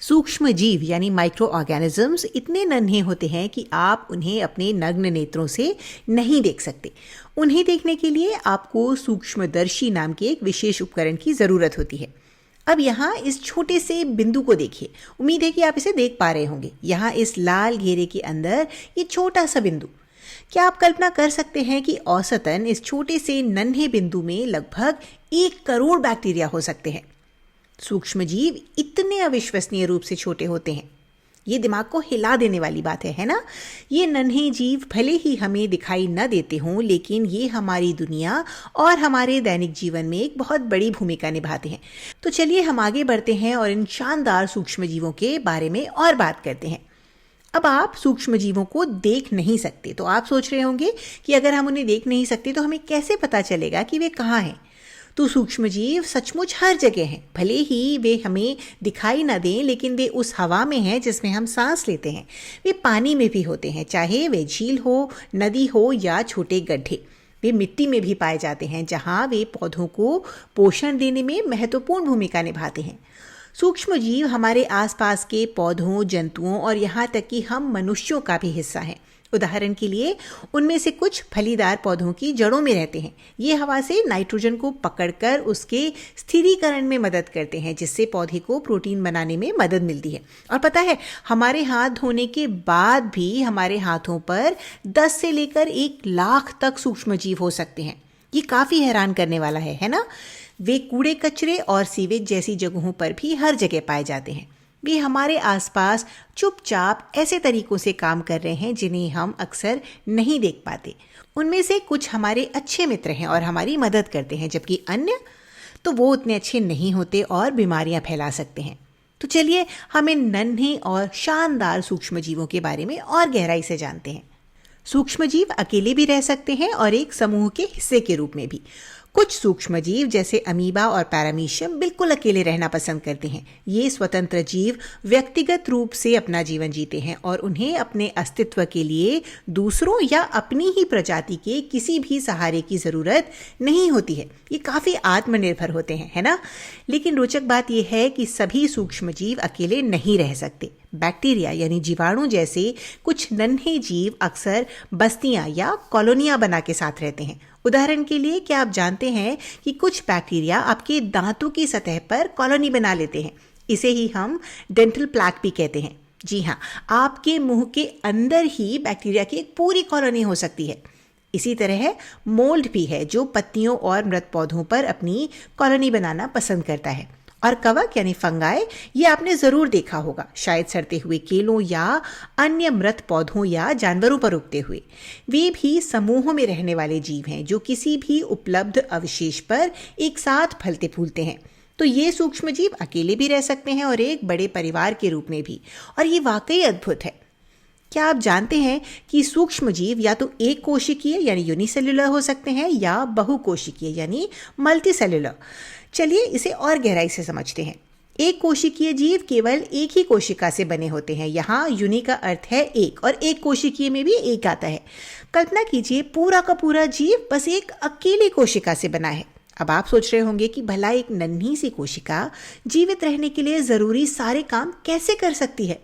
सूक्ष्म जीव यानी माइक्रो ऑर्गेनिजम्स इतने नन्हे होते हैं कि आप उन्हें अपने नग्न नेत्रों से नहीं देख सकते। उन्हें देखने के लिए आपको सूक्ष्मदर्शी नाम के एक विशेष उपकरण की ज़रूरत होती है। अब यहाँ इस छोटे से बिंदु को देखिए। उम्मीद है कि आप इसे देख पा रहे होंगे। यहाँ इस लाल घेरे के अंदर ये छोटा सा बिंदु, क्या आप कल्पना कर सकते हैं कि औसतन इस छोटे से नन्हे बिंदु में लगभग 1 करोड़ बैक्टीरिया हो सकते हैं। सूक्ष्म जीव इतने अविश्वसनीय रूप से छोटे होते हैं। ये दिमाग को हिला देने वाली बात है ना? ये नन्हे जीव भले ही हमें दिखाई न देते हों, लेकिन ये हमारी दुनिया और हमारे दैनिक जीवन में एक बहुत बड़ी भूमिका निभाते हैं। तो चलिए हम आगे बढ़ते हैं और इन शानदार सूक्ष्म जीवों के बारे में और बात करते हैं। अब आप सूक्ष्म जीवों को देख नहीं सकते, तो आप सोच रहे होंगे कि अगर हम उन्हें देख नहीं सकते तो हमें कैसे पता चलेगा कि वे कहाँ हैं। तो सूक्ष्म जीव सचमुच हर जगह हैं। भले ही वे हमें दिखाई ना दें, लेकिन वे उस हवा में हैं जिसमें हम सांस लेते हैं। वे पानी में भी होते हैं, चाहे वे झील हो, नदी हो या छोटे गड्ढे। वे मिट्टी में भी पाए जाते हैं, जहाँ वे पौधों को पोषण देने में महत्वपूर्ण भूमिका निभाते हैं। सूक्ष्म जीव हमारे आसपास के पौधों, जंतुओं और यहाँ तक कि हम मनुष्यों का भी हिस्सा हैं। उदाहरण के लिए उनमें से कुछ फलीदार पौधों की जड़ों में रहते हैं। ये हवा से नाइट्रोजन को पकड़कर उसके स्थिरीकरण में मदद करते हैं, जिससे पौधे को प्रोटीन बनाने में मदद मिलती है। और पता है, हमारे हाथ धोने के बाद भी हमारे हाथों पर 10 से लेकर 1 लाख तक सूक्ष्म जीव हो सकते हैं। ये काफ़ी हैरान करने वाला है ना? वे कूड़े कचरे और सीवेज जैसी जगहों पर भी हर जगह पाए जाते हैं। वे हमारे आसपास चुपचाप ऐसे तरीकों से काम कर रहे हैं जिन्हें हम अक्सर नहीं देख पाते। उनमें से कुछ हमारे अच्छे मित्र हैं और हमारी मदद करते हैं, जबकि अन्य तो वो उतने अच्छे नहीं होते और बीमारियां फैला सकते हैं। तो चलिए हम इन नन्हे और शानदार सूक्ष्म जीवों के बारे में और गहराई से जानते हैं। सूक्ष्म जीव अकेले भी रह सकते हैं और एक समूह के हिस्से के रूप में भी। कुछ सूक्ष्म जीव जैसे अमीबा और पैरामीशियम बिल्कुल अकेले रहना पसंद करते हैं। ये स्वतंत्र जीव व्यक्तिगत रूप से अपना जीवन जीते हैं और उन्हें अपने अस्तित्व के लिए दूसरों या अपनी ही प्रजाति के किसी भी सहारे की जरूरत नहीं होती है। ये काफी आत्मनिर्भर होते हैं, है ना? लेकिन रोचक बात यह है कि सभी सूक्ष्म जीव अकेले नहीं रह सकते। बैक्टीरिया यानी जीवाणु जैसे कुछ नन्हे जीव अक्सर बस्तियां या कॉलोनियां बना के साथ रहते हैं। उदाहरण के लिए, क्या आप जानते हैं कि कुछ बैक्टीरिया आपके दांतों की सतह पर कॉलोनी बना लेते हैं? इसे ही हम डेंटल प्लैक भी कहते हैं। जी हाँ, आपके मुंह के अंदर ही बैक्टीरिया की एक पूरी कॉलोनी हो सकती है। इसी तरह मोल्ड भी है, जो पत्तियों और मृत पौधों पर अपनी कॉलोनी बनाना पसंद करता है। और कवक यानी फंगाई, ये आपने जरूर देखा होगा, शायद सड़ते हुए केलों या अन्य मृत पौधों या जानवरों पर उगते हुए। वे भी समूहों में रहने वाले जीव हैं जो किसी भी उपलब्ध अवशेष पर एक साथ फलते फूलते हैं। तो ये सूक्ष्म जीव अकेले भी रह सकते हैं और एक बड़े परिवार के रूप में भी, और ये वाकई अद्भुत है। क्या आप जानते हैं कि सूक्ष्म जीव या तो एक कोशिकीय यानी यूनिसेल्युलर हो सकते हैं या बहुकोशिकीय यानी मल्टीसेल्युलर। चलिए इसे और गहराई से समझते हैं। एक कोशिकीय जीव केवल एक ही कोशिका से बने होते हैं। यहाँ यूनि का अर्थ है एक, और एक कोशिकीय में भी एक आता है। कल्पना कीजिए, पूरा का पूरा जीव बस एक अकेली कोशिका से बना है। अब आप सोच रहे होंगे कि भला एक नन्ही सी कोशिका जीवित रहने के लिए जरूरी सारे काम कैसे कर सकती है?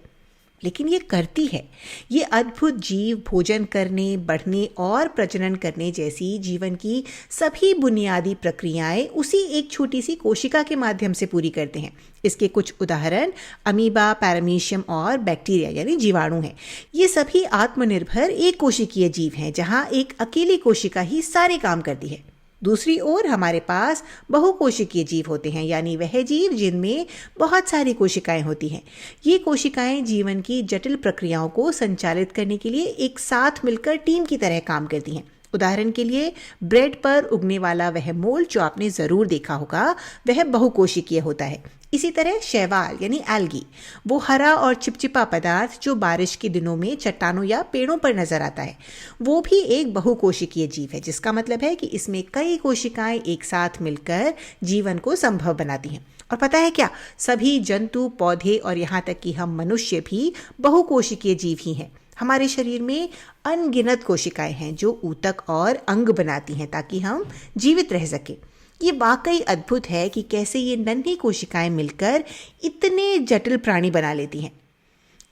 लेकिन ये करती है। ये अद्भुत जीव भोजन करने, बढ़ने और प्रजनन करने जैसी जीवन की सभी बुनियादी प्रक्रियाएं उसी एक छोटी सी कोशिका के माध्यम से पूरी करते हैं। इसके कुछ उदाहरण अमीबा, पैरामीशियम और बैक्टीरिया यानी जीवाणु हैं। ये सभी आत्मनिर्भर एक कोशिकीय जीव हैं, जहां एक अकेली कोशिका ही सारे काम करती है। दूसरी ओर हमारे पास बहुकोशिकीय जीव होते हैं, यानी वह जीव जिनमें बहुत सारी कोशिकाएं होती हैं। ये कोशिकाएं जीवन की जटिल प्रक्रियाओं को संचालित करने के लिए एक साथ मिलकर टीम की तरह काम करती हैं। उदाहरण के लिए, ब्रेड पर उगने वाला वह मोल्ड जो आपने जरूर देखा होगा, वह बहुकोशिकीय होता है। इसी तरह शैवाल यानी एल्गी, वो हरा और चिपचिपा पदार्थ जो बारिश के दिनों में चट्टानों या पेड़ों पर नजर आता है, वो भी एक बहुकोशिकीय जीव है, जिसका मतलब है कि इसमें कई कोशिकाएं एक साथ मिलकर जीवन को संभव बनाती हैं। और पता है क्या, सभी जंतु, पौधे और यहाँ तक कि हम मनुष्य भी बहुकोशिकीय जीव ही हैं। हमारे शरीर में अनगिनत कोशिकाएं हैं जो ऊतक और अंग बनाती हैं ताकि हम जीवित रह सकें। ये वाकई अद्भुत है कि कैसे ये नन्ही कोशिकाएं मिलकर इतने जटिल प्राणी बना लेती हैं।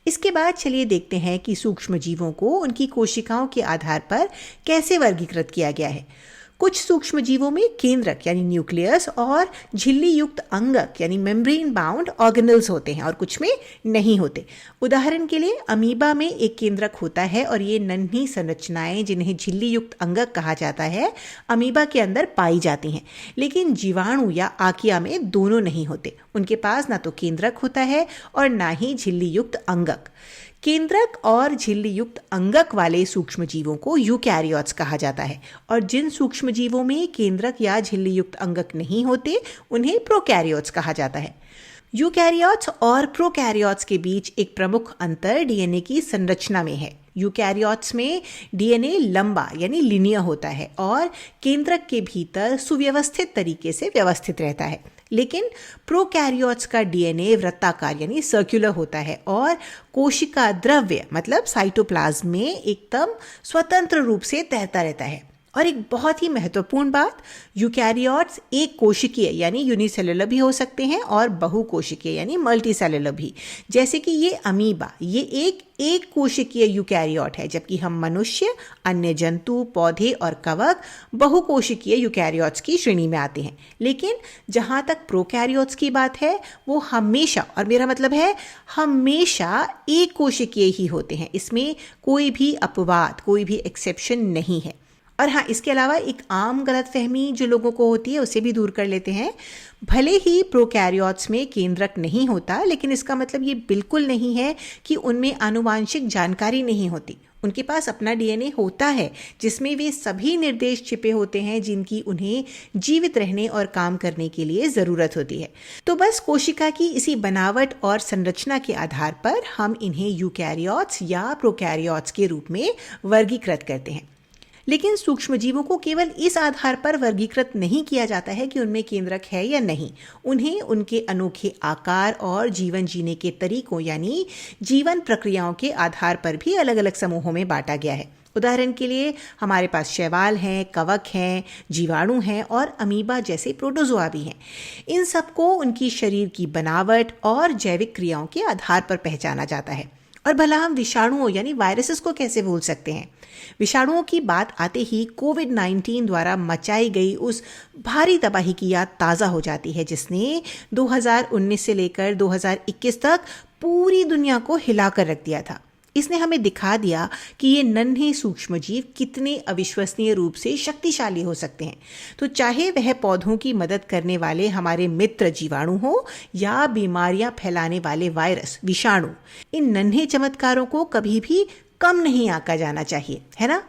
इसके बाद चलिए देखते हैं कि सूक्ष्म जीवों को उनकी कोशिकाओं के आधार पर कैसे वर्गीकृत किया गया है। कुछ सूक्ष्म जीवों में केंद्रक यानी न्यूक्लियस और झिल्ली युक्त अंगक यानी मेम्ब्रेन बाउंड ऑर्गेनल्स होते हैं और कुछ में नहीं होते। उदाहरण के लिए अमीबा में एक केंद्रक होता है और ये नन्ही संरचनाएं जिन्हें झिल्ली युक्त अंगक कहा जाता है अमीबा के अंदर पाई जाती हैं। लेकिन जीवाणु या आकिया में दोनों नहीं होते। उनके पास ना तो केंद्रक होता है और ना ही झिल्ली युक्त अंगक। केंद्रक और झिल्ली युक्त अंगक वाले सूक्ष्म जीवों को यूकैरियोट्स कहा जाता है और जिन सूक्ष्म जीवों में केंद्रक या झिल्ली युक्त अंगक नहीं होते उन्हें प्रोकैरियोट्स कहा जाता है। यूकैरियोट्स और प्रोकैरियोट्स के बीच एक प्रमुख अंतर डीएनए की संरचना में है। यूकैरियोट्स में डीएनए लंबा यानी लिनियर होता है और केंद्रक के भीतर सुव्यवस्थित तरीके से व्यवस्थित रहता है। लेकिन प्रोकैरियोट्स का डीएनए वृत्ताकार यानी सर्कुलर होता है और कोशिका द्रव्य मतलब साइटोप्लाज्म में एकदम स्वतंत्र रूप से तैरता रहता है। और एक बहुत ही महत्वपूर्ण बात, यूकैरियोट्स एक कोशिकीय यानी यूनिसेलुलर भी हो सकते हैं और बहुकोशिकीय यानी मल्टीसेलुलर भी। जैसे कि ये अमीबा, ये एक कोशिकीय यूकैरियोट है, जबकि हम मनुष्य, अन्य जंतु, पौधे और कवक बहुकोशिकीय यूकैरियोट्स की श्रेणी में आते हैं। लेकिन जहाँ तक प्रोकैरियोट्स की बात है वो हमेशा, और मेरा मतलब है हमेशा, एक कोशिकीय ही होते हैं। इसमें कोई भी अपवाद, कोई भी एक्सेप्शन नहीं है। और हाँ, इसके अलावा एक आम गलतफहमी जो लोगों को होती है उसे भी दूर कर लेते हैं। भले ही प्रोकैरियोट्स में केंद्रक नहीं होता, लेकिन इसका मतलब ये बिल्कुल नहीं है कि उनमें आनुवांशिक जानकारी नहीं होती। उनके पास अपना डीएनए होता है जिसमें वे सभी निर्देश छिपे होते हैं जिनकी उन्हें जीवित रहने और काम करने के लिए ज़रूरत होती है। तो बस कोशिका की इसी बनावट और संरचना के आधार पर हम इन्हें यूकैरियोट्स या प्रोकैरियोट्स के रूप में वर्गीकृत करते हैं। लेकिन सूक्ष्मजीवों को केवल इस आधार पर वर्गीकृत नहीं किया जाता है कि उनमें केंद्रक है या नहीं। उन्हें उनके अनोखे आकार और जीवन जीने के तरीकों यानी जीवन प्रक्रियाओं के आधार पर भी अलग अलग समूहों में बांटा गया है। उदाहरण के लिए हमारे पास शैवाल हैं, कवक हैं, जीवाणु हैं और अमीबा जैसे प्रोटोजोआ भी हैं। इन सबको उनकी शरीर की बनावट और जैविक क्रियाओं के आधार पर पहचाना जाता है। और भला हम विषाणुओं यानी वायरसेस को कैसे भूल सकते हैं। विषाणुओं की बात आते ही कोविड-19 द्वारा मचाई गई उस भारी तबाही की याद ताज़ा हो जाती है जिसने 2019 से लेकर 2021 तक पूरी दुनिया को हिलाकर रख दिया था। इसने हमें दिखा दिया कि ये नन्हे सूक्ष्मजीव कितने अविश्वसनीय रूप से शक्तिशाली हो सकते हैं। तो चाहे वह पौधों की मदद करने वाले हमारे मित्र जीवाणु हो या बीमारियां फैलाने वाले वायरस विषाणु, इन नन्हे चमत्कारों को कभी भी कम नहीं आंका जाना चाहिए, है ना।